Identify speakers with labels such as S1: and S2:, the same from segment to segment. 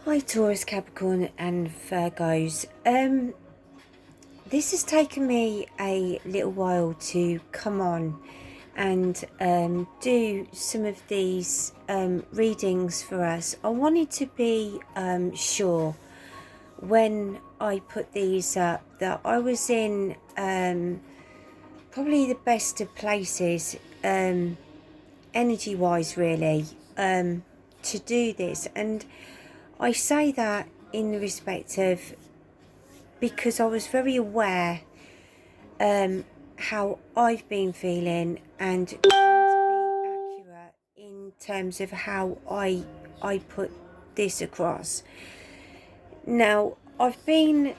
S1: Hi Taurus, Capricorn and Virgos. This has taken me a little while to come on and do some of these readings for us. I wanted to be sure when I put these up that I was in probably the best of places energy wise really to do this, and I say that in the respect of because I was very aware how I've been feeling and trying to be accurate in terms of how I put this across. Now, I've been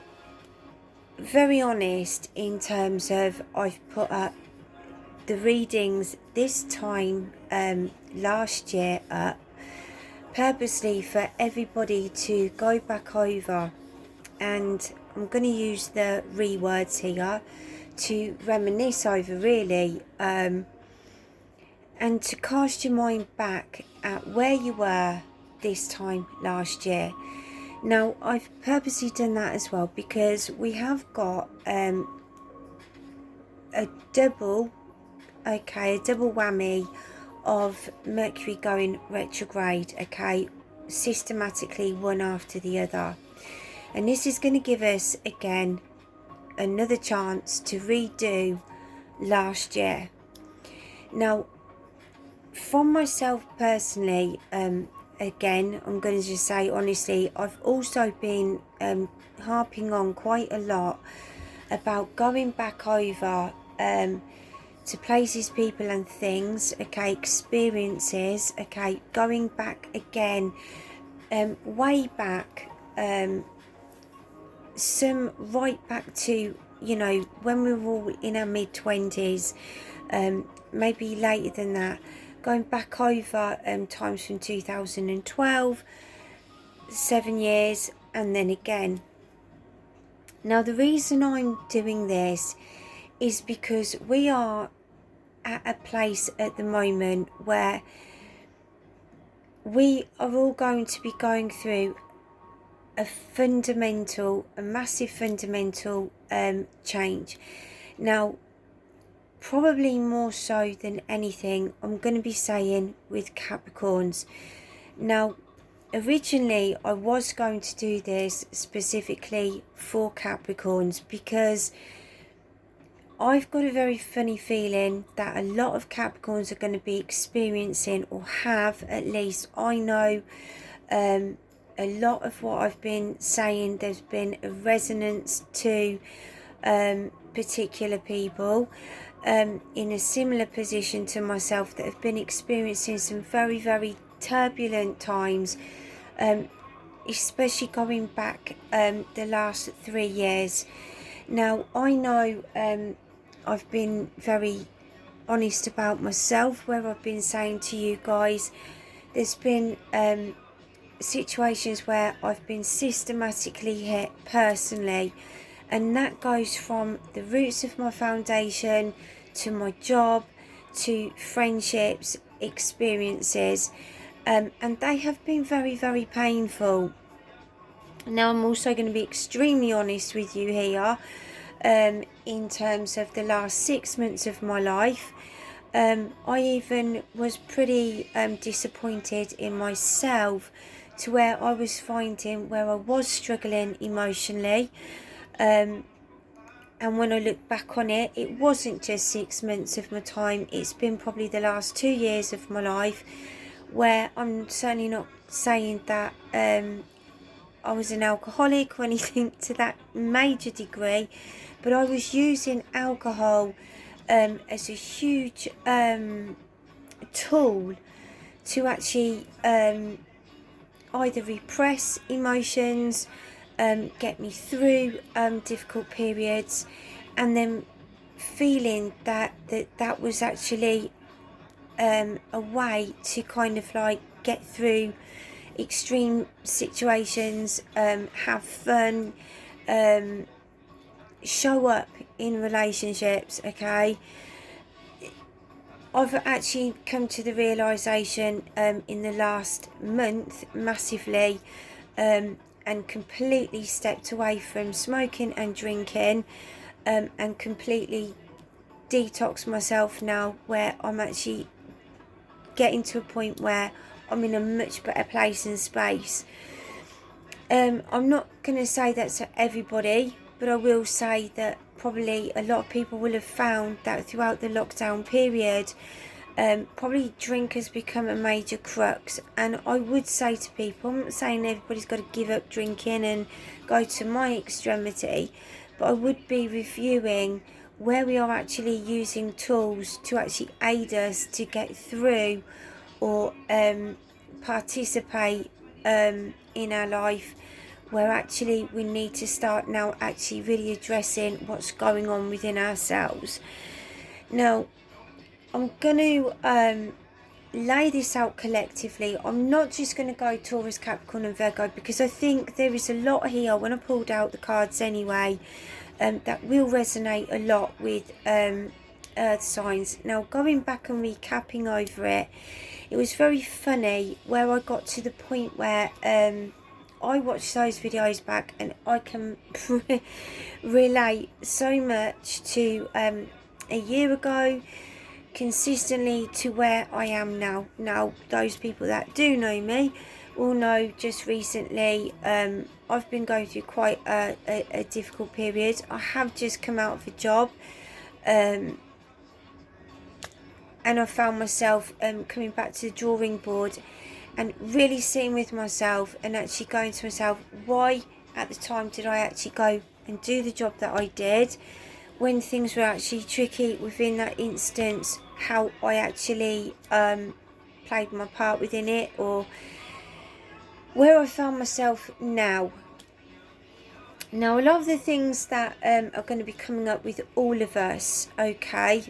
S1: very honest in terms of I've put up the readings this time last year up purposely for everybody to go back over, and I'm going to use the rewords here to reminisce over really, and to cast your mind back at where you were this time last year. Now I've purposely done that as well because we have got a double whammy of Mercury going retrograde, systematically one after the other, and this is going to give us again another chance to redo last year. Now from myself personally, again I'm going to just say honestly, I've also been harping on quite a lot about going back over to places, people and things, experiences, going back again, way back, some right back to, you know, when we were all in our mid-20s, maybe later than that, going back over times from 2012, 7 years, and then again. Now the reason I'm doing this is because we are at a place at the moment where we are all going to be going through a massive fundamental change. Now probably more so than anything, I'm going to be saying with Capricorns. Now originally I was going to do this specifically for Capricorns because I've got a very funny feeling that a lot of Capricorns are going to be experiencing, or have at least. I know a lot of what I've been saying, there's been a resonance to particular people in a similar position to myself that have been experiencing some very, very turbulent times, especially going back the last 3 years. Now I know I've been very honest about myself, where I've been saying to you guys there's been situations where I've been systematically hit personally, and that goes from the roots of my foundation to my job to friendships, experiences, and they have been very, very painful. Now I'm also going to be extremely honest with you here in terms of the last 6 months of my life. I even was pretty disappointed in myself, to where I was finding where I was struggling emotionally, and when I look back on it, it wasn't just 6 months of my time, it's been probably the last 2 years of my life, where I'm certainly not saying that I was an alcoholic or anything to that major degree, but I was using alcohol as a huge tool to actually either repress emotions, get me through difficult periods, and then feeling that was actually a way to kind of like get through extreme situations, have fun, show up in relationships. I've actually come to the realization in the last month massively and completely stepped away from smoking and drinking, and completely detox myself now, where I'm actually getting to a point where I'm in a much better place and space. I'm not going to say that's for everybody, but I will say that probably a lot of people will have found that throughout the lockdown period, probably drink has become a major crux. And I would say to people, I'm not saying everybody's got to give up drinking and go to my extremity, but I would be reviewing where we are actually using tools to actually aid us to get through or participate in our life, where actually we need to start now actually really addressing what's going on within ourselves. Now, I'm going to lay this out collectively. I'm not just going to go Taurus, Capricorn and Virgo, because I think there is a lot here, when I pulled out the cards anyway, that will resonate a lot with earth signs. Now, going back and recapping over it, it was very funny where I got to the point where I watched those videos back, and I can relate so much to a year ago, consistently to where I am now. Now, those people that do know me will know just recently I've been going through quite a difficult period. I have just come out of a job, and I found myself coming back to the drawing board and really sitting with myself and actually going to myself, why at the time did I actually go and do the job that I did when things were actually tricky within that instance, how I actually played my part within it, or where I found myself now. Now, a lot of the things that are going to be coming up with all of us, okay,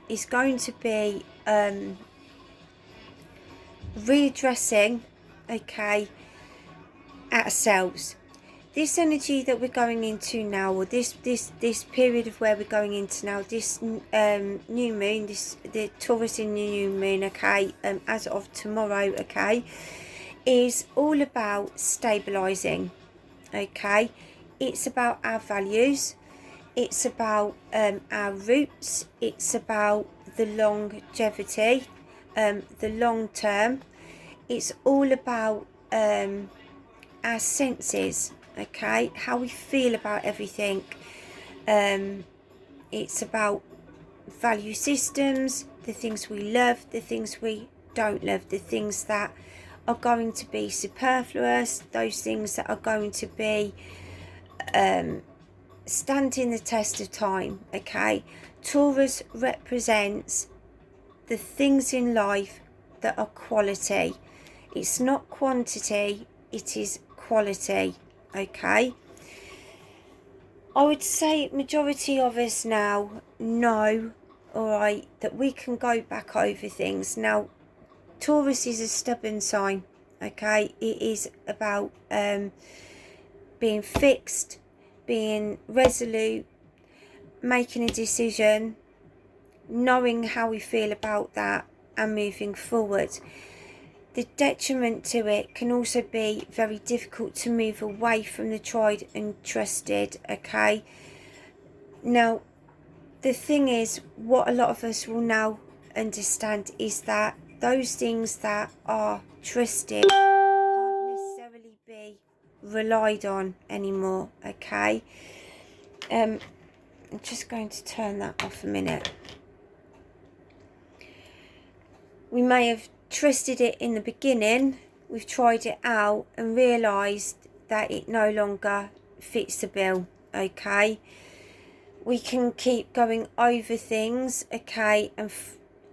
S1: is going to be readdressing, okay, ourselves. This energy that we're going into now, or this period of where we're going into now, this new moon, the Taurus in new moon, okay, as of tomorrow, okay, is all about stabilizing, okay. It's about our values, it's about our roots, it's about the longevity, the long term. It's all about our senses, okay, how we feel about everything. It's about value systems, the things we love, the things we don't love, the things that are going to be superfluous, those things that are going to be standing the test of time, okay. Taurus represents the things in life that are quality. It's not quantity, it is quality, okay. I would say majority of us now know, alright, that we can go back over things. Now, Taurus is a stubborn sign, okay. It is about being fixed, being resolute, making a decision, knowing how we feel about that and moving forward. The detriment to it can also be very difficult to move away from the tried and trusted, okay. Now, the thing is, what a lot of us will now understand is that those things that are trusted can't necessarily be relied on anymore, okay. I'm just going to turn that off a minute. We may have trusted it in the beginning, we've tried it out and realised that it no longer fits the bill, okay. We can keep going over things, okay, and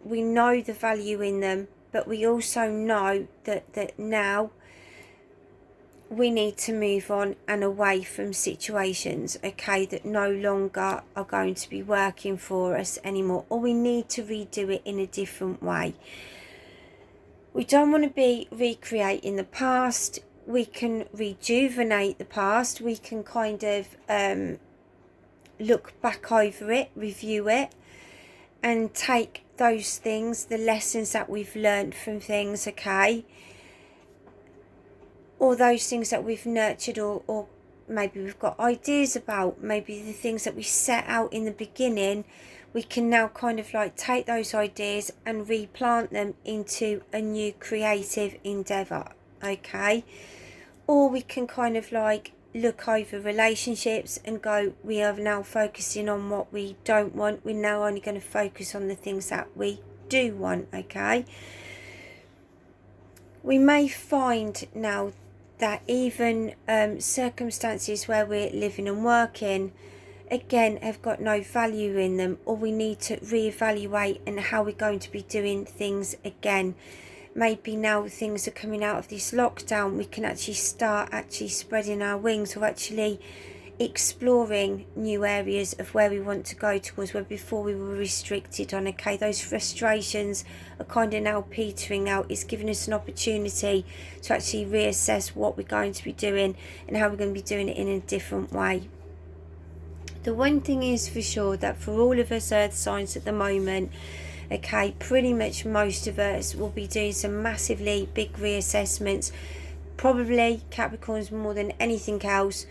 S1: we know the value in them, but we also know that now we need to move on and away from situations, okay, that no longer are going to be working for us anymore, or we need to redo it in a different way. We don't want to be recreating the past. We can rejuvenate the past. We can kind of look back over it, review it, and take those things, the lessons that we've learned from things, okay, or those things that we've nurtured, or maybe we've got ideas about, maybe the things that we set out in the beginning, we can now kind of like take those ideas and replant them into a new creative endeavour, okay? Or we can kind of like look over relationships and go, we are now focusing on what we don't want. We're now only going to focus on the things that we do want, okay? We may find now that even circumstances where we're living and working, again, have got no value in them, or we need to reevaluate and how we're going to be doing things again. Maybe now things are coming out of this lockdown, we can actually start spreading our wings, or actually exploring new areas of where we want to go towards, where before we were restricted on, okay? Those frustrations are kind of now petering out. It's giving us an opportunity to actually reassess what we're going to be doing and how we're going to be doing it in a different way. The one thing is for sure, that for all of us earth signs at the moment, okay, pretty much most of us will be doing some massively big reassessments. Probably Capricorns more than anything else,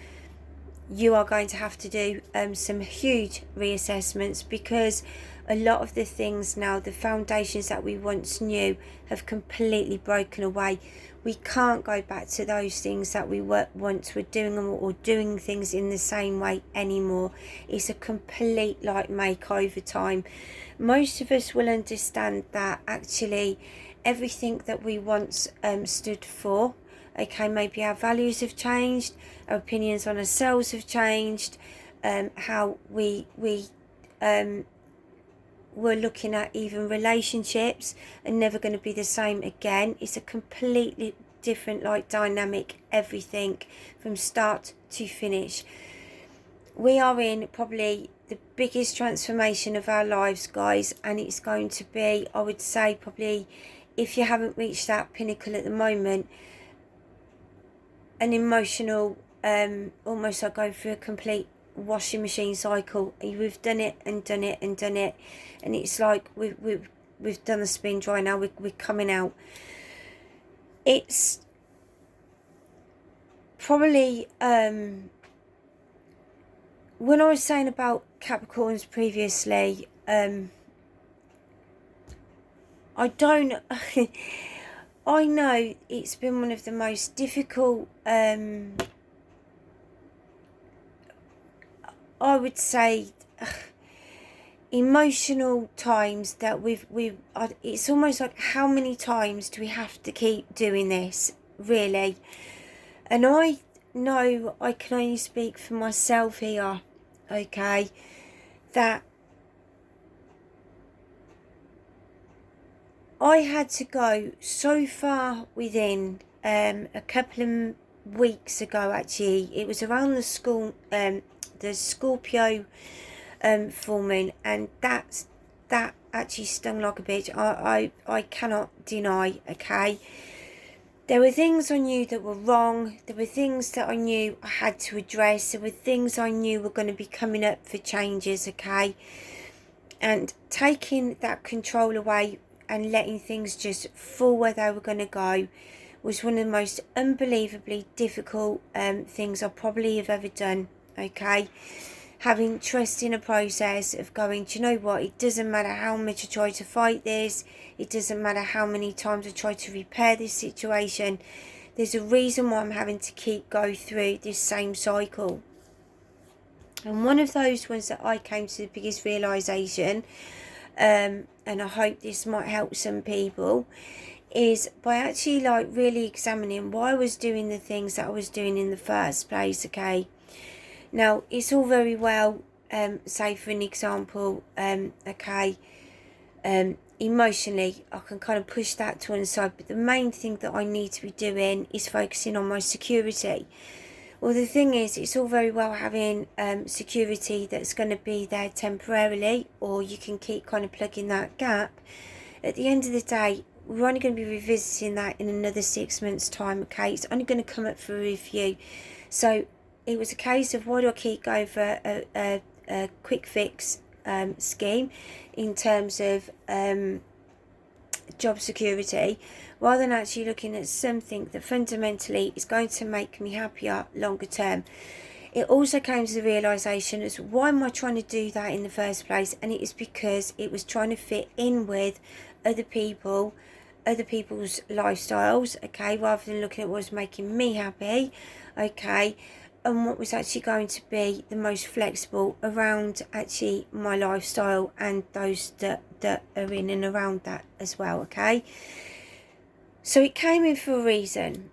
S1: you are going to have to do some huge reassessments, because a lot of the things now, the foundations that we once knew, have completely broken away. We can't go back to those things that we once were doing, or doing things in the same way anymore. It's a complete like makeover time. Most of us will understand that actually everything that we once stood for, okay, maybe our values have changed, our opinions on ourselves have changed, how we we're looking at even relationships are never going to be the same again. It's a completely different like dynamic, everything from start to finish. We are in probably the biggest transformation of our lives, guys, and it's going to be, I would say, probably, if you haven't reached that pinnacle at the moment, an emotional, almost like going through a complete washing machine cycle. We've done it and done it and done it, and it's like we've done the spin dry. Now we're coming out. It's probably when I was saying about Capricorns previously, I don't I know it's been one of the most difficult I would say emotional times that we've it's almost like, how many times do we have to keep doing this, really? And I know I can only speak for myself here, okay, that I had to go so far within a couple of weeks ago, actually. It was around the Scorpio full moon, and that actually stung like a bitch. I cannot deny, okay. There were things I knew that were wrong. There were things that I knew I had to address. There were things I knew were going to be coming up for changes, okay. And taking that control away and letting things just fall where they were going to go was one of the most unbelievably difficult things I probably have ever done, okay. Having trust in a process of going, do you know what, it doesn't matter how much I try to fight this, it doesn't matter how many times I try to repair this situation, there's a reason why I'm having to keep go through this same cycle. And one of those ones that I came to the biggest realisation, and I hope this might help some people, is by actually like really examining why I was doing the things that I was doing in the first place, okay. Now, it's all very well, say for an example, okay, emotionally, I can kind of push that to one side, but the main thing that I need to be doing is focusing on my security. Well, the thing is, it's all very well having security that's going to be there temporarily, or you can keep kind of plugging that gap. At the end of the day, we're only going to be revisiting that in another 6 months' time, okay? It's only going to come up for review. So it was a case of, why do I keep going for a quick fix scheme in terms of job security, rather than actually looking at something that fundamentally is going to make me happier longer term. It also came to the realisation as why am I trying to do that in the first place, and it is because it was trying to fit in with other people, other people's lifestyles, okay, rather than looking at what was making me happy, okay, and what was actually going to be the most flexible around actually my lifestyle and those that are in and around that as well, okay. So it came in for a reason.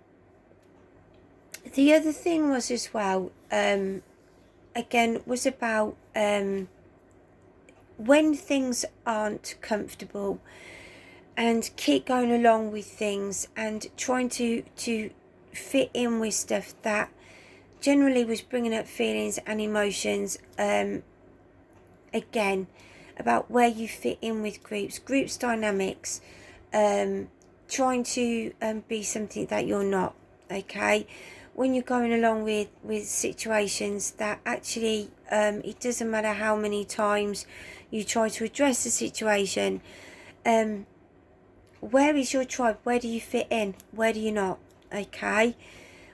S1: The other thing was as well, again, was about when things aren't comfortable and keep going along with things and trying to fit in with stuff that generally was bringing up feelings and emotions, again, about where you fit in with groups dynamics, trying to be something that you're not, okay, when you're going along with situations that actually it doesn't matter how many times you try to address the situation, where is your tribe? Where do you fit in? Where do you not? Okay,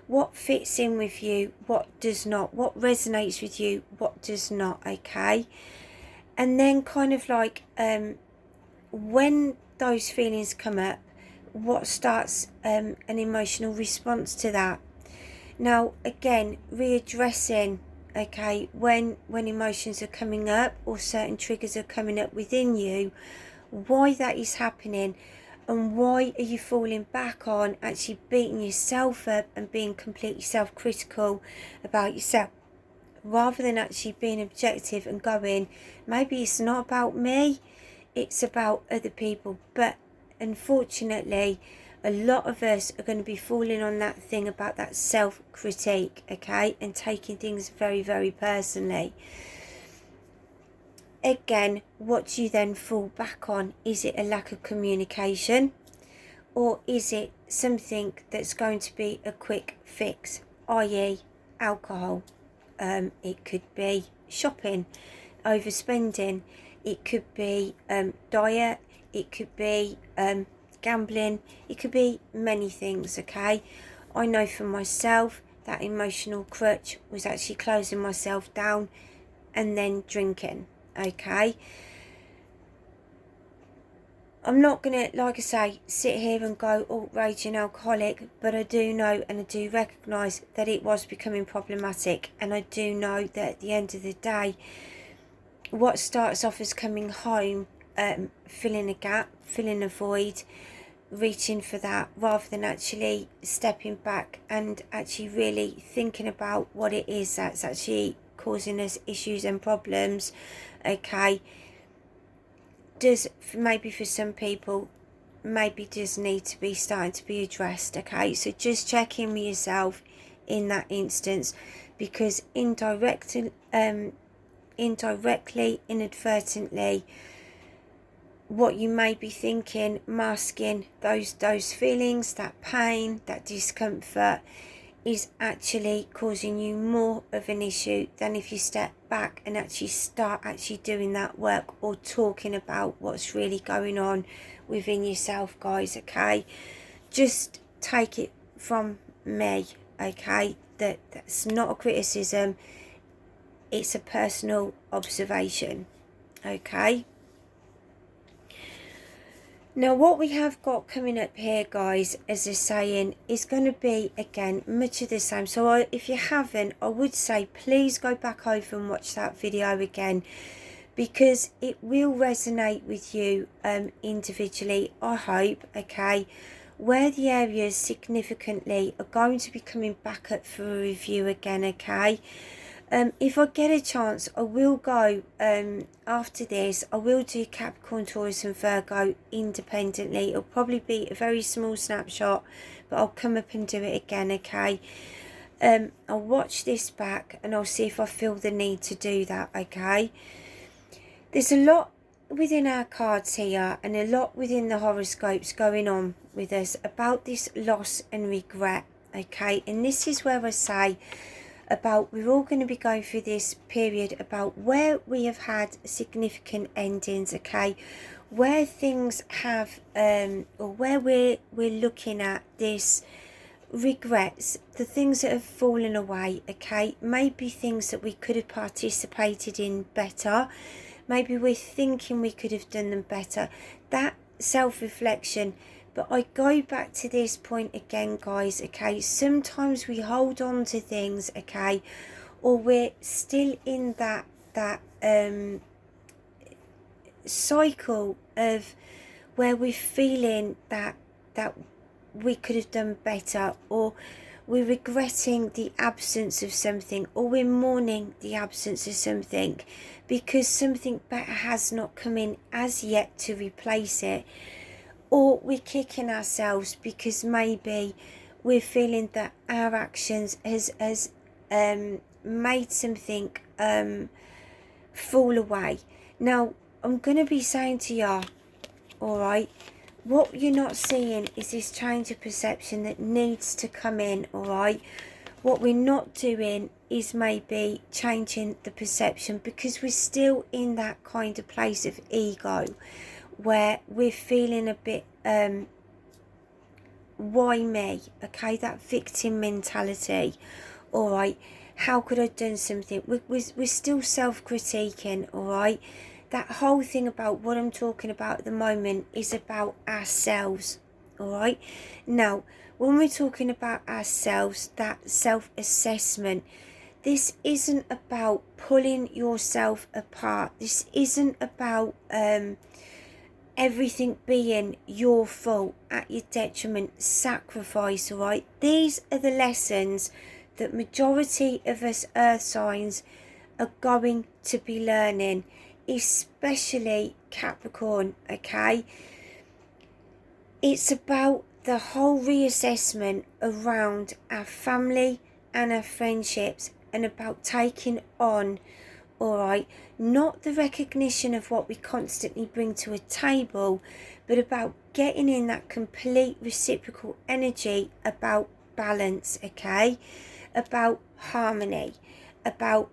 S1: what fits in with you? What does not? What resonates with you? What does not? Okay, and then kind of like when those feelings come up, what starts an emotional response to that? Now again, readdressing, okay, when emotions are coming up or certain triggers are coming up within you, why that is happening, and why are you falling back on actually beating yourself up and being completely self-critical about yourself, rather than actually being objective and going, maybe it's not about me, it's about other people. But unfortunately, a lot of us are going to be falling on that thing about that self-critique, okay, and taking things very, very personally. Again, what do you then fall back on? Is it a lack of communication, or is it something that's going to be a quick fix, i.e. alcohol? It could be shopping, overspending, it could be diet, it could be gambling, it could be many things, okay. I know for myself that emotional crutch was actually closing myself down and then drinking, okay. I'm not going to, like I say, sit here and go, oh, raging alcoholic, but I do know and I do recognise that it was becoming problematic, and I do know that at the end of the day, what starts off as coming home, filling a gap, filling a void, reaching for that, rather than actually stepping back and actually really thinking about what it is that's actually causing us issues and problems, okay, does maybe for some people maybe does need to be starting to be addressed, okay. So just check in with yourself in that instance, because indirectly, inadvertently, what you may be thinking, masking those feelings, that pain, that discomfort, is actually causing you more of an issue than if you step back and actually start actually doing that work or talking about what's really going on within yourself, guys, okay. Just take it from me, okay, that's not a criticism, it's a personal observation, okay. Now what we have got coming up here, guys, as a saying, is going to be, again, much of the same. So if you haven't, I would say please go back over and watch that video again, because it will resonate with you individually, I hope, okay, where the areas significantly are going to be coming back up for a review again, okay. If I get a chance, I will go, after this, I will do Capricorn, Taurus and Virgo independently. It'll probably be a very small snapshot, but I'll come up and do it again, okay. I'll watch this back and I'll see if I feel the need to do that, okay. There's a lot within our cards here and a lot within the horoscopes going on with us about this loss and regret, okay. And this is where I say about we're all going to be going through this period about where we have had significant endings, okay, where things have or where we're looking at this regrets, the things that have fallen away, okay, maybe things that we could have participated in better, maybe we're thinking we could have done them better, that self-reflection. But I go back to this point again, guys, okay, sometimes we hold on to things, okay, or we're still in that cycle of where we're feeling that we could have done better, or we're regretting the absence of something, or we're mourning the absence of something because something better has not come in as yet to replace it, or we're kicking ourselves because maybe we're feeling that our actions has made something fall away. Now, I'm going to be saying to y'all, alright, what you're not seeing is this change of perception that needs to come in, alright? What we're not doing is maybe changing the perception, because we're still in that kind of place of ego where we're feeling a bit, why me? Okay, that victim mentality, alright? How could I have done something? We're still self-critiquing, alright? That whole thing about what I'm talking about at the moment is about ourselves, alright? Now, when we're talking about ourselves, that self-assessment, this isn't about pulling yourself apart. This isn't about everything being your fault, at your detriment, sacrifice, alright? These are the lessons that majority of us earth signs are going to be learning, especially Capricorn, okay? It's about the whole reassessment around our family and our friendships, and about taking on, alright, not the recognition of what we constantly bring to a table, but about getting in that complete reciprocal energy, about balance, okay? About harmony, about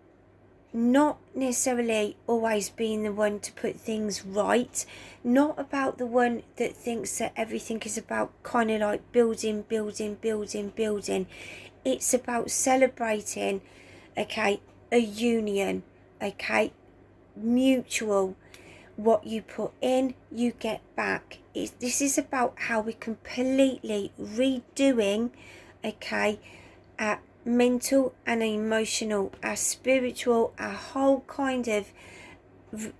S1: not necessarily always being the one to put things right, not about the one that thinks that everything is about kind of like building. It's about celebrating, okay, a union, okay, mutual. What you put in, you get back. This is about how we're completely redoing, okay, our mental and emotional, our spiritual, our whole kind of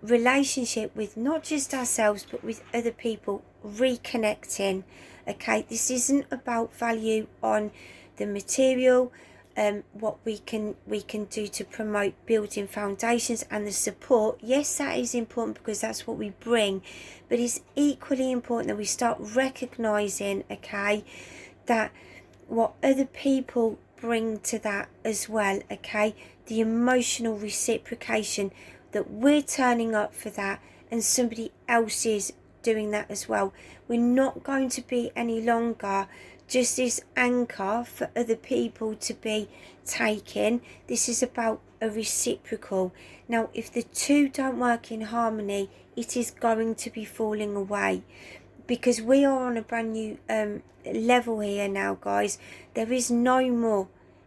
S1: relationship with not just ourselves but with other people, reconnecting, okay? This isn't about value on the material, what we can do to promote building foundations and the support. Yes, that is important because that's what we bring, but it's equally important that we start recognizing, okay, that what other people bring to that as well, okay? The emotional reciprocation, that we're turning up for that and somebody else is doing that as well. We're not going to be any longer just this anchor for other people to be taken. This is about a reciprocal. Now, if the two don't work in harmony, it is going to be falling away, because we are on a brand new level here now, guys. There is no more,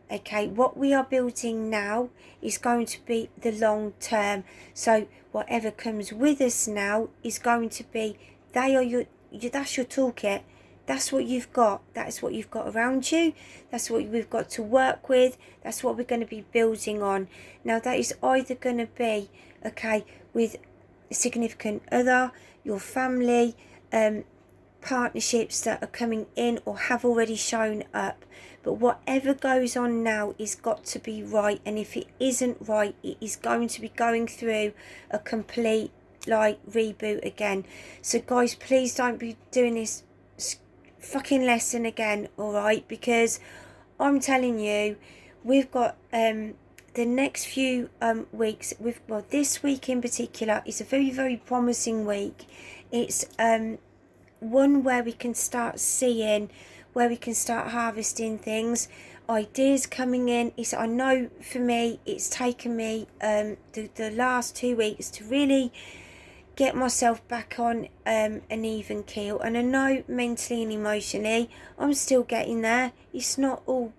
S1: okay? What we are building now is going to be the long term. So whatever comes with us now is going to be, they are your that's your toolkit. That's what you've got. That's what you've got around you. That's what we've got to work with. That's what we're going to be building on. Now, that is either going to be, okay, with a significant other, your family, partnerships that are coming in or have already shown up. But whatever goes on now is got to be right. And if it isn't right, it is going to be going through a complete, like, reboot again. So, guys, please don't be doing this fucking lesson again, alright? Because I'm telling you, we've got the next few weeks, well, this week in particular is a very, very promising week. It's one where we can start seeing, where we can start harvesting things, ideas coming in. I know for me, it's taken me the last 2 weeks to really get myself back on an even keel. And I know mentally and emotionally I'm still getting there. It's not all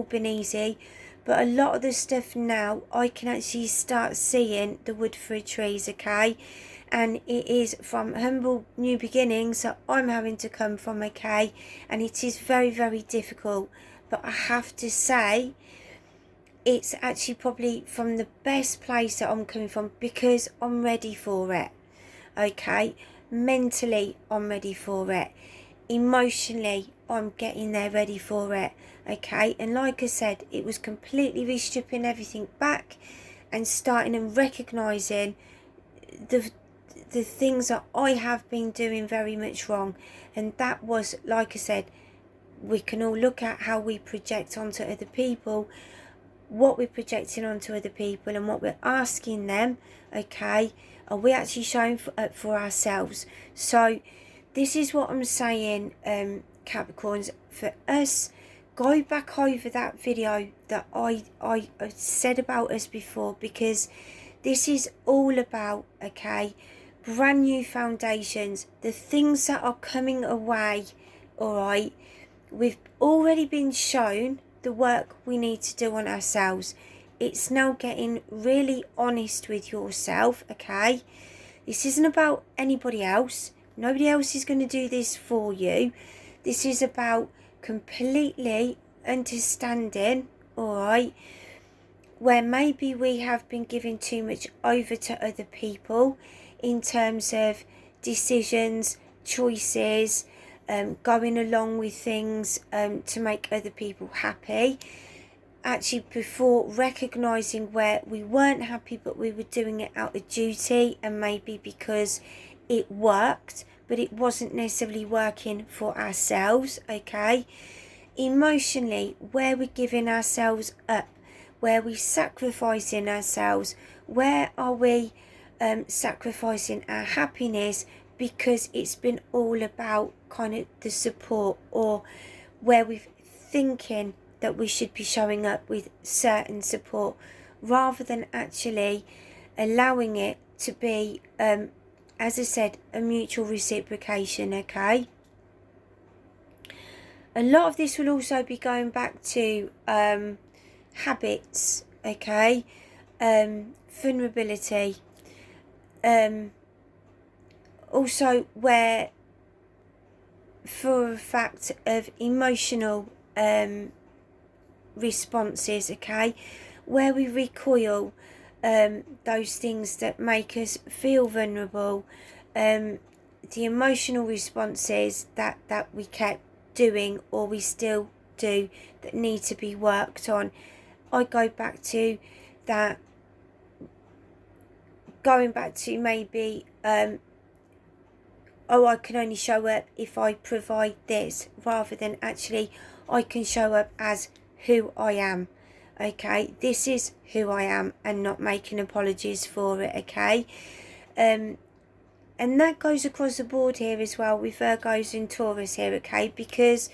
S1: been easy, but a lot of the stuff now I can actually start seeing the wood for the trees, okay? And it is from humble new beginnings that I'm having to come from, okay? And it is very, very difficult, but I have to say it's actually probably from the best place that I'm coming from, because I'm ready for it, okay? Mentally I'm ready for it, emotionally I'm getting there ready for it, okay? And like I said, it was completely restripping everything back and starting and recognizing the things that I have been doing very much wrong. And that was, like I said, we can all look at how we project onto other people, what we're projecting onto other people, and what we're asking them, okay? Are we actually showing up for ourselves? So this is what I'm saying, Capricorns, for us, go back over that video that I said about us before, because this is all about, okay, brand new foundations, the things that are coming away, all right? We've already been shown the work we need to do on ourselves. It's now getting really honest with yourself, okay? This isn't about anybody else. Nobody else is going to do this for you. This is about completely understanding, all right, where maybe we have been giving too much over to other people in terms of decisions, choices, going along with things to make other people happy. Actually, before recognising where we weren't happy, but we were doing it out of duty and maybe because it worked, but it wasn't necessarily working for ourselves, okay? Emotionally, where we're giving ourselves up, where we're sacrificing ourselves, where are we sacrificing our happiness because it's been all about kind of the support, or where we're thinking that we should be showing up with certain support rather than actually allowing it to be, as I said, a mutual reciprocation, okay? A lot of this will also be going back to habits, okay? Vulnerability. Also where, for a fact of emotional responses, okay, where we recoil those things that make us feel vulnerable, the emotional responses that we kept doing or we still do that need to be worked on. I go back to that, going back to maybe oh, I can only show up if I provide this, rather than actually I can show up as who I am, okay? This is who I am, and not making apologies for it, okay? And that goes across the board here as well with Virgos and Taurus here, okay? Because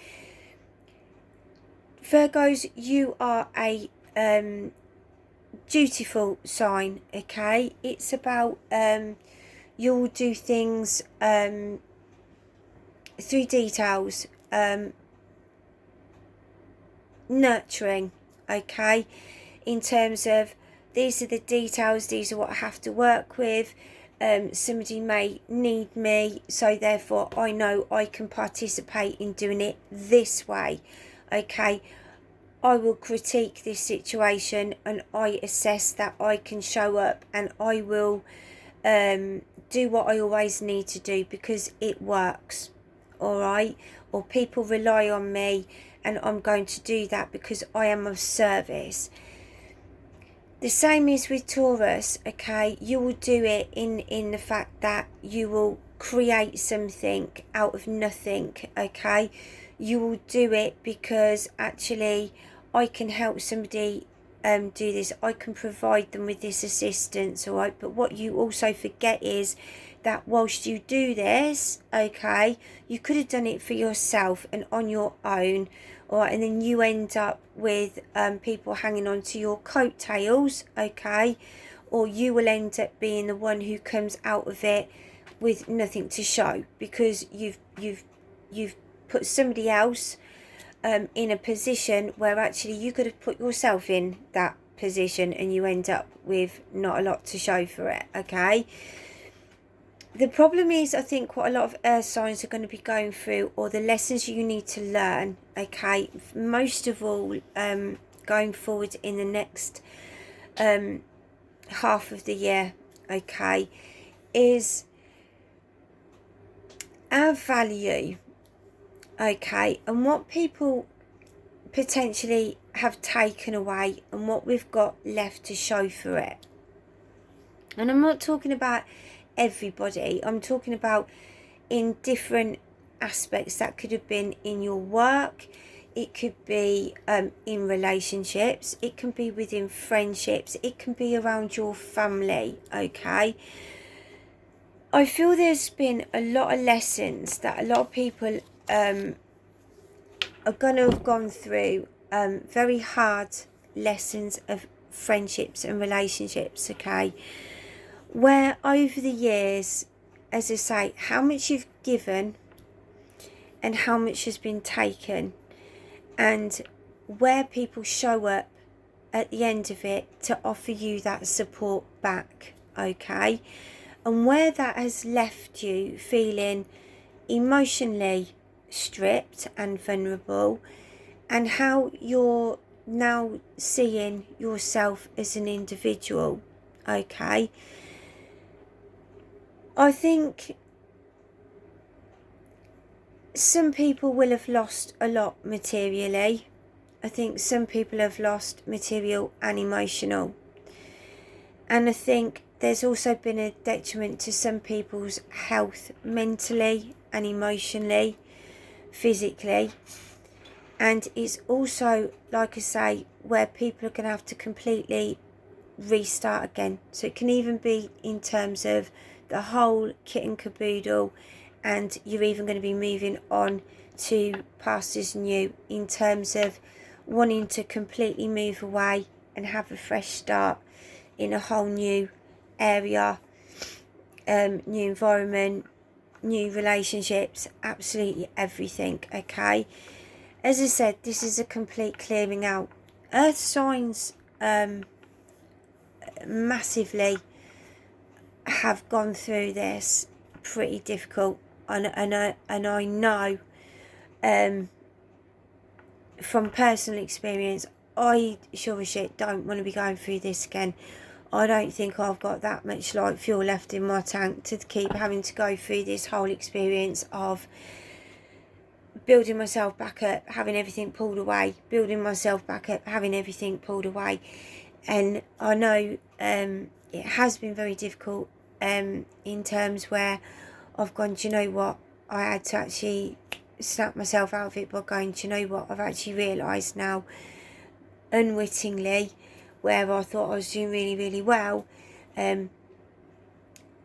S1: Virgos, you are a dutiful sign, okay? It's about you'll do things through details, nurturing, okay, in terms of these are the details, these are what I have to work with. Somebody may need me, so therefore I know I can participate in doing it this way, okay? I will critique this situation and I assess that I can show up, and I will do what I always need to do because it works, all right? Or people rely on me and I'm going to do that because I am of service. The same is with Taurus, okay? You will do it in the fact that you will create something out of nothing, okay? You will do it because actually I can help somebody do this, I can provide them with this assistance, all right? But what you also forget is that whilst you do this, okay, you could have done it for yourself and on your own, all right? And then you end up with people hanging on to your coattails, okay? Or you will end up being the one who comes out of it with nothing to show, because you've put somebody else in a position where actually you could have put yourself in that position, and you end up with not a lot to show for it. Okay, the problem is, I think what a lot of earth signs are going to be going through, or the lessons you need to learn, okay, most of all, going forward in the next half of the year, okay, is our value, okay, and what people potentially have taken away, and what we've got left to show for it. And I'm not talking about everybody, I'm talking about in different aspects. That could have been in your work, it could be in relationships, it can be within friendships, it can be around your family, okay. I feel there's been a lot of lessons that a lot of people are going to have gone through, very hard lessons of friendships and relationships, okay, where over the years, as I say, how much you've given and how much has been taken, and where people show up at the end of it to offer you that support back, okay, and where that has left you feeling emotionally stripped and vulnerable, and how you're now seeing yourself as an individual, okay. I think some people will have lost a lot materially. I think some people have lost material and emotional. And I think there's also been a detriment to some people's health, mentally and emotionally, physically. And it's also, like I say, where people are going to have to completely restart again. So it can even be in terms of the whole kit and caboodle, and you're even going to be moving on to pastures new, in terms of wanting to completely move away and have a fresh start in a whole new area, new environment, new relationships, absolutely everything, okay. As I said, this is a complete clearing out. Earth signs massively have gone through this pretty difficult, and I know from personal experience, I sure as shit don't want to be going through this again. I don't think I've got that much light fuel left in my tank to keep having to go through this whole experience of building myself back up, having everything pulled away, building myself back up, having everything pulled away. And I know it has been very difficult in terms where I've gone, do you know what, I had to actually snap myself out of it by going, do you know what, I've actually realised now, unwittingly, where I thought I was doing really, really well, like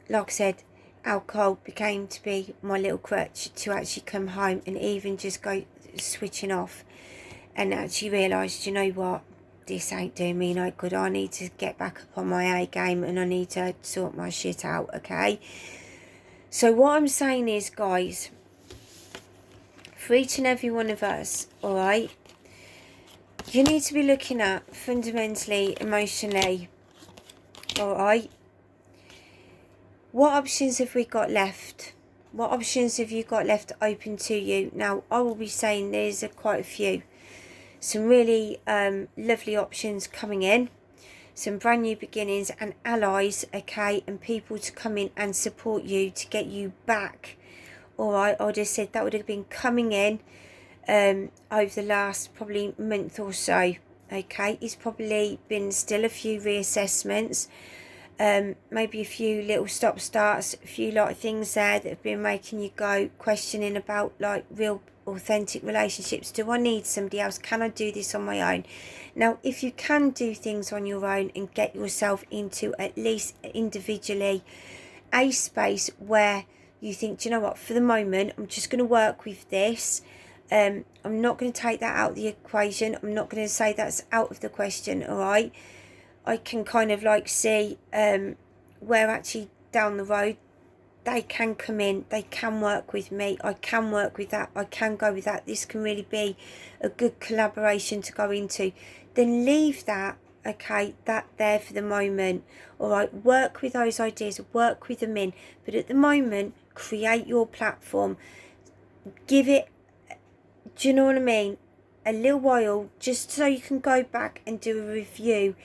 S1: I said, alcohol became to be my little crutch to actually come home and even just go switching off, and actually realised, you know what, this ain't doing me no good. I need to get back up on my A game, and I need to sort my shit out, okay. So what I'm saying is, guys, for each and every one of us, alright, you need to be looking at fundamentally, emotionally, alright, what options have we got left? What options have you got left open to you? Now, I will be saying there's quite a few. Some really lovely options coming in. Some brand new beginnings and allies, okay, and people to come in and support you to get you back. Alright, I just said that would have been coming in over the last probably month or so, okay. It's probably been still a few reassessments, maybe a few little stop starts, a few lot of things there that have been making you go questioning about like real authentic relationships. Do I need somebody else? Can I do this on my own? Now, if you can do things on your own and get yourself into, at least individually, a space where you think, do you know what, for the moment I'm just going to work with this, I'm not going to take that out of the equation, I'm not going to say that's out of the question, alright. I can kind of like see where actually down the road they can come in, they can work with me, I can work with that, I can go with that, this can really be a good collaboration to go into, then leave that, okay, that there for the moment. All right, work with those ideas, work with them in, but at the moment, create your platform, give it, do you know what I mean, a little while, just so you can go back and do a review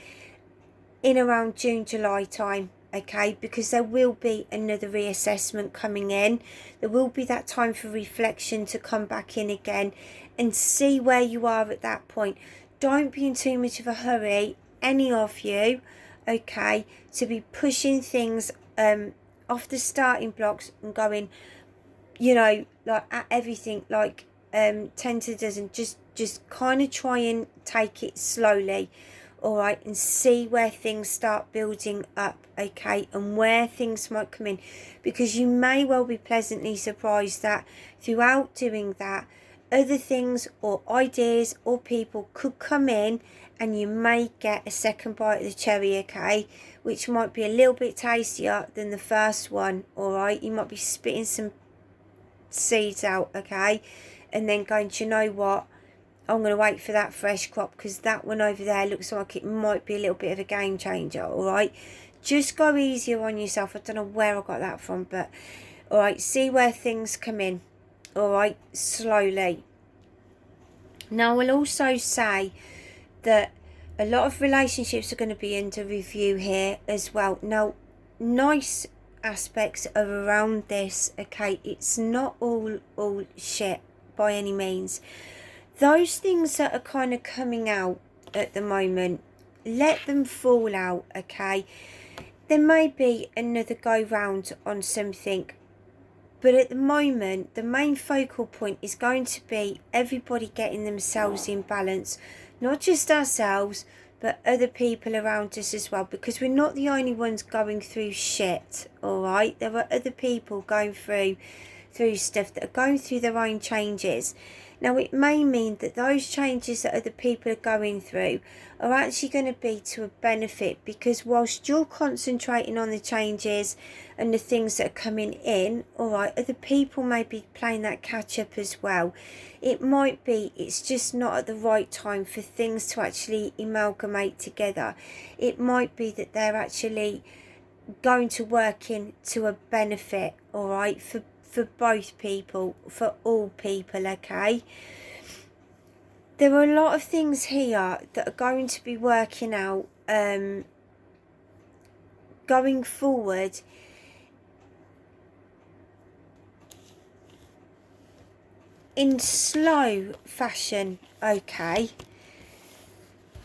S1: in around June, July time. Okay, because there will be another reassessment coming in. There will be that time for reflection to come back in again and see where you are at that point. Don't be in too much of a hurry, any of you, okay, to be pushing things off the starting blocks and going, you know, like at everything, like 10 to a dozen. Just kind of try and take it slowly. All right, and see where things start building up, okay, and where things might come in, because you may well be pleasantly surprised that throughout doing that, other things or ideas or people could come in and you may get a second bite of the cherry, okay, which might be a little bit tastier than the first one. All right, you might be spitting some seeds out, okay, and then going, do you know what, I'm going to wait for that fresh crop because that one over there looks like it might be a little bit of a game changer. All right, just go easier on yourself. I don't know where I got that from, but all right, see where things come in. All right, slowly. Now, I will also say that a lot of relationships are going to be under review here as well. Now, nice aspects are around this, okay, it's not all shit by any means. Those things that are kind of coming out at the moment, let them fall out, okay? There may be another go round on something, but at the moment, the main focal point is going to be everybody getting themselves in balance. Not just ourselves, but other people around us as well, because we're not the only ones going through shit, all right? There are other people going through stuff that are going through their own changes. Now, it may mean that those changes that other people are going through are actually going to be to a benefit, because whilst you're concentrating on the changes and the things that are coming in, all right, other people may be playing that catch up as well. It might be it's just not at the right time for things to actually amalgamate together. It might be that they're actually going to work in to a benefit, all right, for both people, for all people, okay? There are a lot of things here that are going to be working out going forward in slow fashion, okay,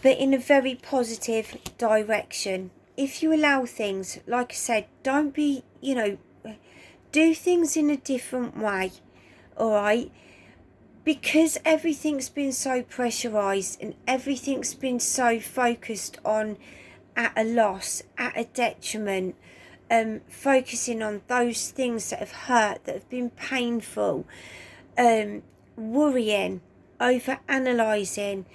S1: but in a very positive direction. If you allow things, like I said, don't be, you know, do things in a different way, all right? Because everything's been so pressurized and everything's been so focused on at a loss, at a detriment, focusing on those things that have hurt, that have been painful, worrying, over analysing,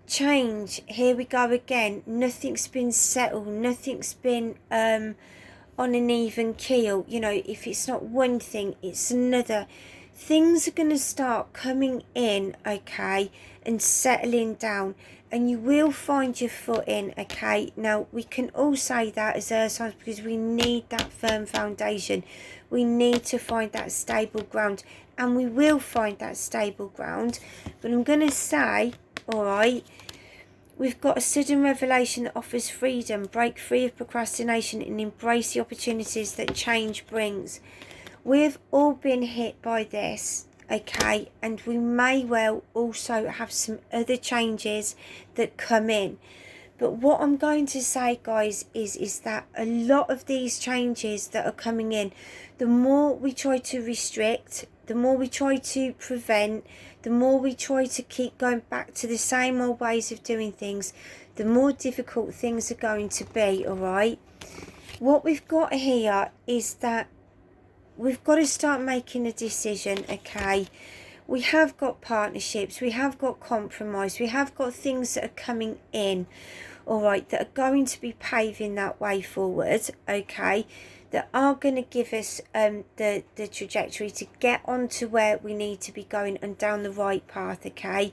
S1: change, here we go again, nothing's been settled, nothing's been on an even keel. You know, if it's not one thing, it's another. Things are going to start coming in, okay, and settling down, and you will find your footing, okay? Now, we can all say that as earth signs because we need that firm foundation. We need to find that stable ground, and we will find that stable ground. But I'm going to say, all right, we've got a sudden revelation that offers freedom. Break free of procrastination and embrace the opportunities that change brings. We've all been hit by this, okay, and we may well also have some other changes that come in. But what I'm going to say, guys, is that a lot of these changes that are coming in, the more we try to restrict, the more we try to prevent, the more we try to keep going back to the same old ways of doing things, the more difficult things are going to be, all right? What we've got here is that we've got to start making a decision, okay? We have got partnerships, we have got compromise, we have got things that are coming in. all right, that are going to be paving that way forward, okay, that are going to give us the trajectory to get onto where we need to be going and down the right path, okay.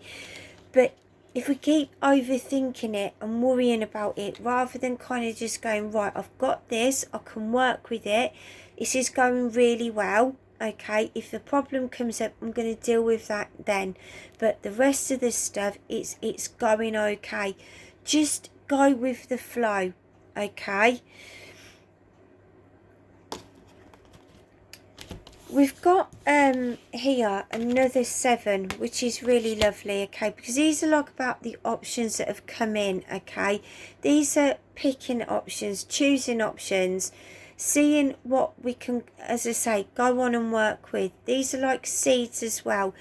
S1: But if we keep overthinking it and worrying about it, rather than kind of just going, right, I've got this, I can work with it, this is going really well, okay, if the problem comes up, I'm going to deal with that then, but the rest of the stuff, it's going okay. Just go with the flow, okay. We've got here another 7, which is really lovely, okay, because these are like about the options that have come in, okay. These are picking options, choosing options, seeing what we can, as I say, go on and work with. These are like seeds as well,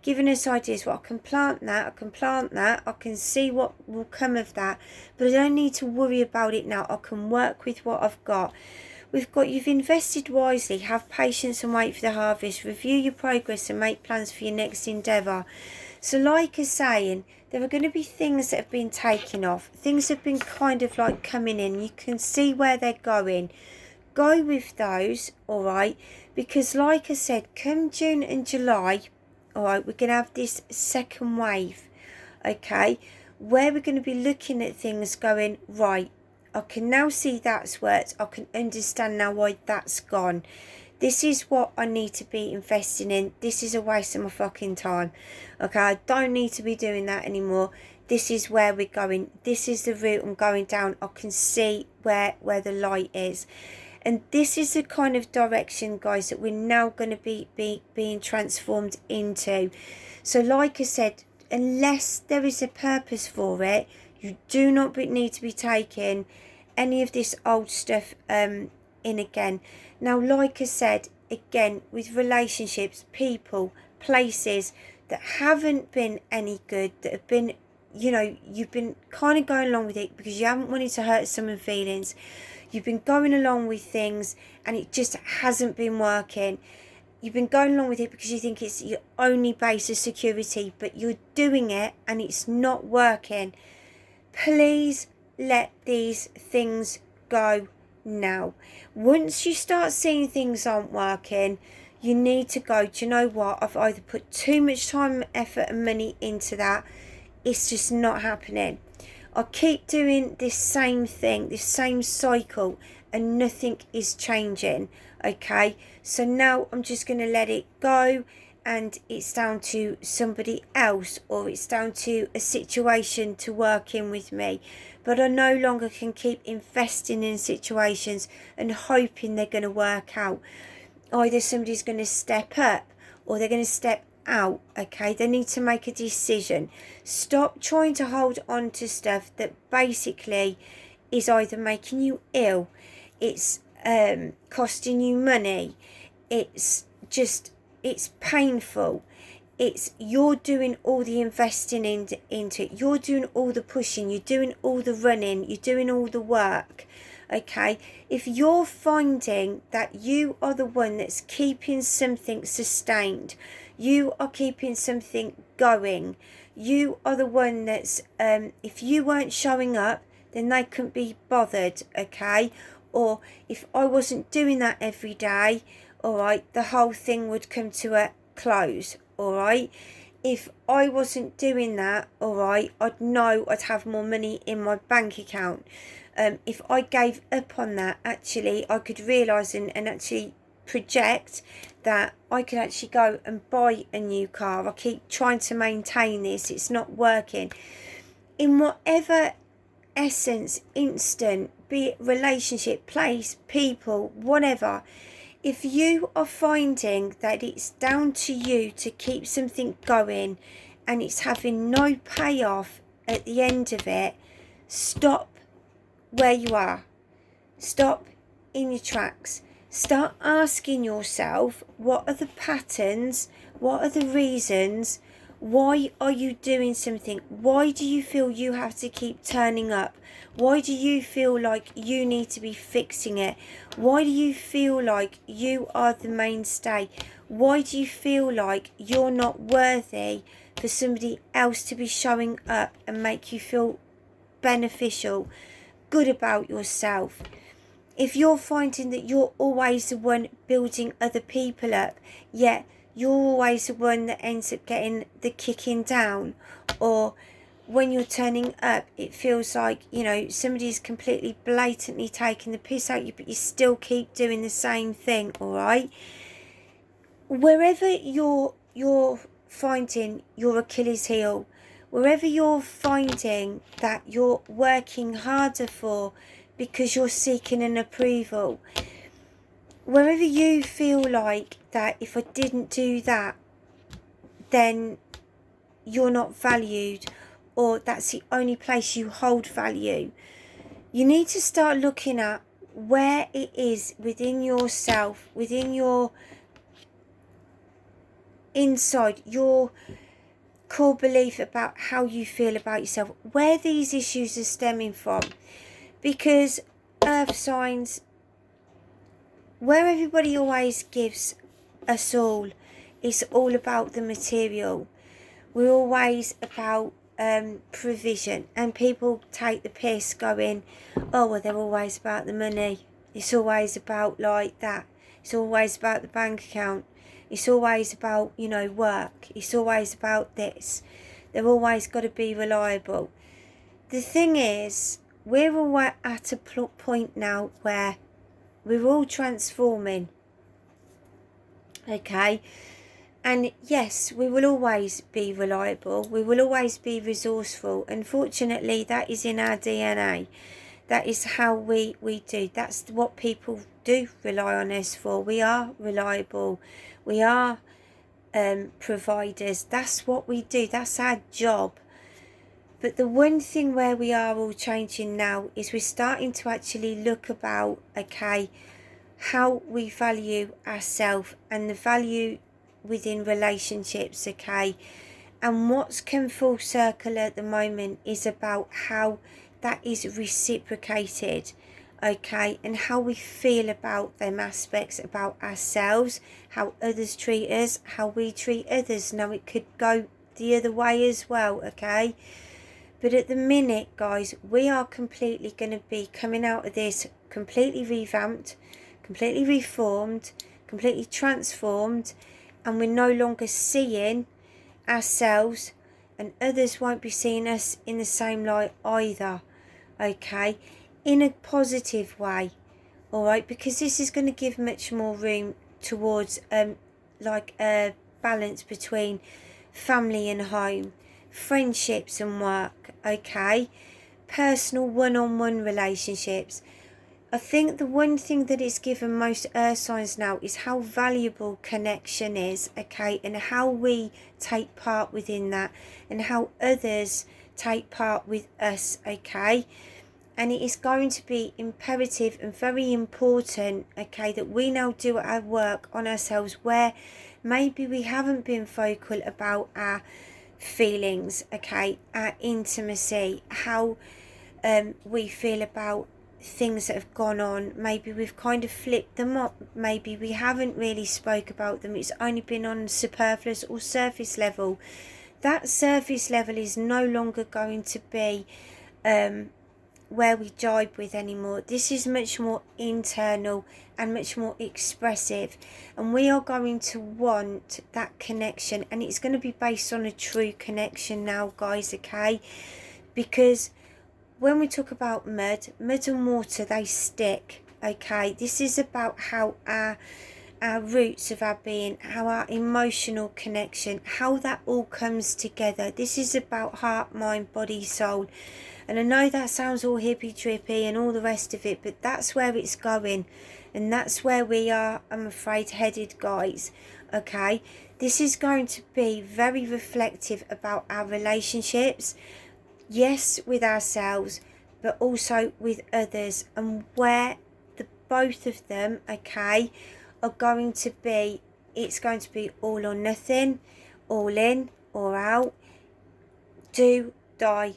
S1: giving us ideas. Well, I can plant that, I can plant that, I can see what will come of that, but I don't need to worry about it now. I can work with what I've got. We've got, you've invested wisely, have patience and wait for the harvest, review your progress and make plans for your next endeavour. So like I was saying, there are going to be things that have been taken off, things have been kind of like coming in, you can see where they're going. Go with those, alright, because like I said, come June and July, alright, we're going to have this second wave, okay, where we're going to be looking at things going, right, I can now see that's worked, I can understand now why that's gone. This is what I need to be investing in. This is a waste of my fucking time. Okay, I don't need to be doing that anymore. This is where we're going. This is the route I'm going down. I can see where the light is. And this is the kind of direction, guys, that we're now going to be being transformed into. So like I said, unless there is a purpose for it, you do not need to be taking any of this old stuff in again. Now, like I said, again, with relationships, people, places that haven't been any good, that have been, you know, you've been kind of going along with it because you haven't wanted to hurt someone's feelings. You've been going along with things and it just hasn't been working. You've been going along with it because you think it's your only base of security, but you're doing it and it's not working. Please let these things go now. Once you start seeing things aren't working, you need to go, do you know what, I've either put too much time, effort and money into that, it's just not happening. I keep doing this same thing, this same cycle, and nothing is changing, okay. So now I'm just going to let it go, and it's down to somebody else, or it's down to a situation to work in with me. But I no longer can keep investing in situations and hoping they're going to work out. Either somebody's going to step up or they're going to step out, okay. They need to make a decision. Stop trying to hold on to stuff that basically is either making you ill, it's costing you money, it's painful, it's you're doing all the investing into it, you're doing all the pushing, you're doing all the running, you're doing all the work, okay. If you're finding that you are the one that's keeping something sustained, you are keeping something going, you are the one that's if you weren't showing up, then they couldn't be bothered, okay. Or if I wasn't doing that every day, alright, the whole thing would come to a close, alright. If I wasn't doing that, alright, I'd know I'd have more money in my bank account. If I gave up on that, actually, I could realise and actually project that I could actually go and buy a new car. I keep trying to maintain this, it's not working. In whatever essence, instant, be it relationship, place, people, whatever, if you are finding that it's down to you to keep something going and it's having no payoff at the end of it, stop where you are. Stop in your tracks. Start asking yourself, what are the patterns? What are the reasons? Why are you doing something? Why do you feel you have to keep turning up? Why do you feel like you need to be fixing it? Why do you feel like you are the mainstay? Why do you feel like you're not worthy for somebody else to be showing up and make you feel beneficial, good about yourself. If you're finding that you're always the one building other people up, yet you're always the one that ends up getting the kicking down, or when you're turning up, it feels like, you know, somebody's completely blatantly taking the piss out of you, but you still keep doing the same thing, all right? Wherever you're finding your Achilles heel, wherever you're finding that you're working harder for because you're seeking an approval, wherever you feel like that if I didn't do that, then you're not valued, or that's the only place you hold value, you need to start looking at where it is within yourself, within your inside, your core belief about how you feel about yourself, where these issues are stemming from. Because earth signs, where everybody always gives us all, it's all about the material. We're always about provision, and people take the piss going, oh well, they're always about the money, it's always about like that, it's always about the bank account, it's always about, you know, work, it's always about this, they've always got to be reliable. The thing is, we're all at a point now where we're all transforming, okay? And yes, we will always be reliable, we will always be resourceful. Unfortunately, that is in our DNA. That is how we do. That's what people do rely on us for. We are reliable. We are providers. That's what we do. That's our job. But the one thing where we are all changing now is we're starting to actually look about, okay, how we value ourselves and the value within relationships, okay? And what's come full circle at the moment is about how that is reciprocated, okay? And how we feel about them aspects about ourselves, how others treat us, how we treat others. Now it could go the other way as well, okay? But at the minute, guys, we are completely going to be coming out of this completely revamped, completely reformed, completely transformed, and we're no longer seeing ourselves, and others won't be seeing us in the same light either, okay? In a positive way, all right? Because this is going to give much more room towards like a balance between family and home, friendships and work, okay? Personal one-on-one relationships. I think the one thing that is given most earth signs now is how valuable connection is, okay? And how we take part within that, and how others take part with us, okay? And it is going to be imperative and very important, okay, that we now do our work on ourselves where maybe we haven't been vocal about our feelings, okay, our intimacy, how we feel about things that have gone on. Maybe we've kind of flipped them up, maybe we haven't really spoke about them, it's only been on superfluous or surface level. That surface level is no longer going to be where we jibe with anymore. This is much more internal and much more expressive, and we are going to want that connection, and it's going to be based on a true connection now, guys, okay? Because when we talk about mud and water, they stick, okay? This is about how our roots of our being, how our emotional connection, how that all comes together. This is about heart, mind, body, soul. And I know that sounds all hippy-trippy and all the rest of it, but that's where it's going. And that's where we are, I'm afraid, headed, guys, okay? This is going to be very reflective about our relationships. Yes, with ourselves, but also with others, and where the both of them, okay, are going to be, it's going to be all or nothing, all in or out, do, die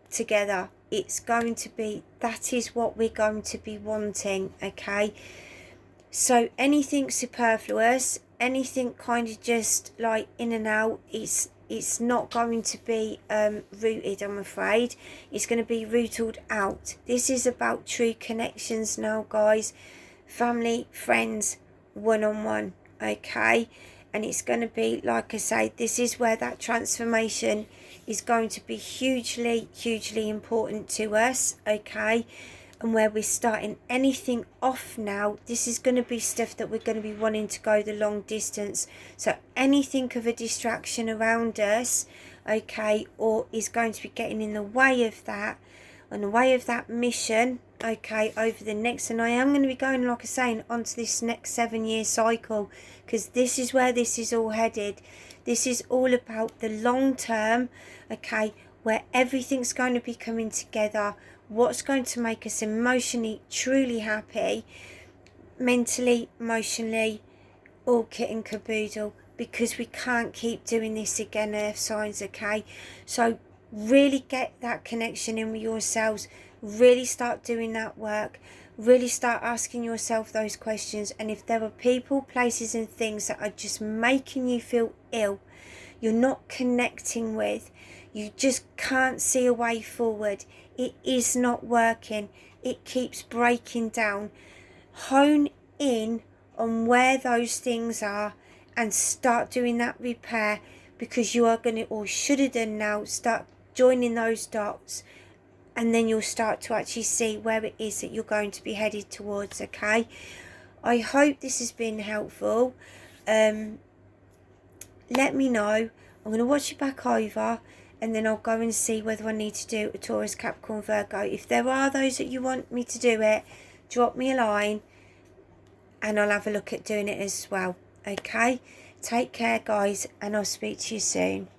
S1: together. It's going to be, that is what we're going to be wanting, okay? So anything superfluous, anything kind of just like in and out, it's it's not going to be rooted, I'm afraid. It's going to be rooted out. This is about true connections now, guys. Family, friends, one-on-one, okay? And it's going to be, like I say, this is where that transformation is going to be hugely, hugely important to us, okay? And where we're starting anything off now, this is going to be stuff that we're going to be wanting to go the long distance. So anything of a distraction around us, okay, or is going to be getting in the way of that, on the way of that mission, okay, over the next, and I am going to be going, like I say, onto this next 7-year cycle, because this is where this is all headed. This is all about the long term, okay, where everything's going to be coming together, what's going to make us emotionally truly happy, mentally, emotionally, all kit and caboodle, because we can't keep doing this again, earth signs, okay? So really get that connection in with yourselves, really start doing that work, really start asking yourself those questions. And if there are people, places and things that are just making you feel ill, you're not connecting with, you just can't see a way forward, it is not working, it keeps breaking down, hone in on where those things are and start doing that repair, because you are going to, or should have done now, start joining those dots, and then you'll start to actually see where it is that you're going to be headed towards, okay? I hope this has been helpful. Let me know. I'm going to watch it back over, and then I'll go and see whether I need to do a Taurus, Capricorn, Virgo. If there are those that you want me to do it, drop me a line and I'll have a look at doing it as well. Okay? Take care, guys, and I'll speak to you soon.